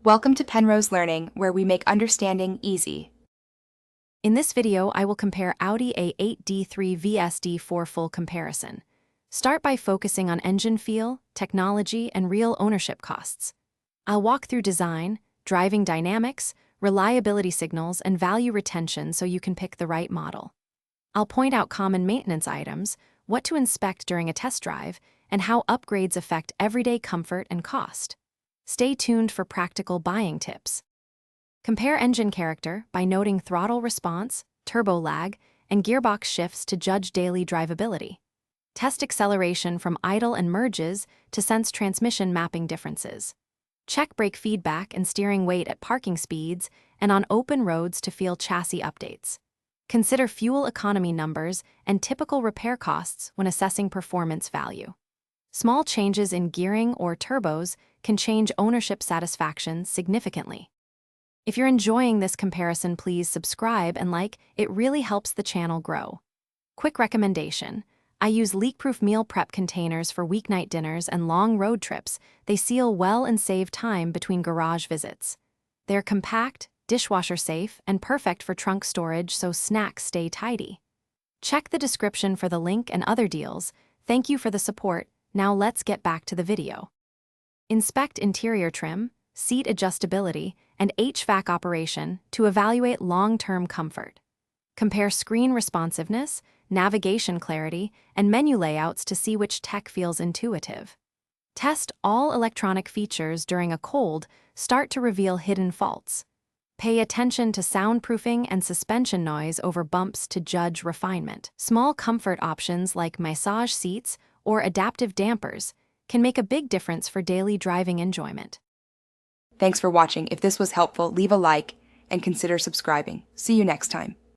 Welcome to Penrose Learning, where we make understanding easy. In this video, I will compare Audi A8 D3 vs D4 full comparison. Start by focusing on engine feel, technology, and real ownership costs. I'll walk through design, driving dynamics, reliability signals, and value retention so you can pick the right model. I'll point out common maintenance items, what to inspect during a test drive, and how upgrades affect everyday comfort and cost. Stay tuned for practical buying tips. Compare engine character by noting throttle response, turbo lag, and gearbox shifts to judge daily drivability. Test acceleration from idle and merges to sense transmission mapping differences. Check brake feedback and steering weight at parking speeds and on open roads to feel chassis updates. Consider fuel economy numbers and typical repair costs when assessing performance value. Small changes in gearing or turbos can change ownership satisfaction significantly. If you're enjoying this comparison, please subscribe and like. It really helps the channel grow. Quick recommendation: I use leak-proof meal prep containers for weeknight dinners and long road trips. They seal well and save time between garage visits. They're compact, dishwasher safe, and perfect for trunk storage so snacks stay tidy. Check the description for the link and other deals. Thank you for the support. Now let's get back to the video. Inspect interior trim, seat adjustability, and HVAC operation to evaluate long-term comfort. Compare screen responsiveness, navigation clarity, and menu layouts to see which tech feels intuitive. Test all electronic features during a cold start to reveal hidden faults. Pay attention to soundproofing and suspension noise over bumps to judge refinement. Small comfort options like massage seats or adaptive dampers can make a big difference for daily driving enjoyment. Thanks for watching. If this was helpful, leave a like and consider subscribing. See you next time.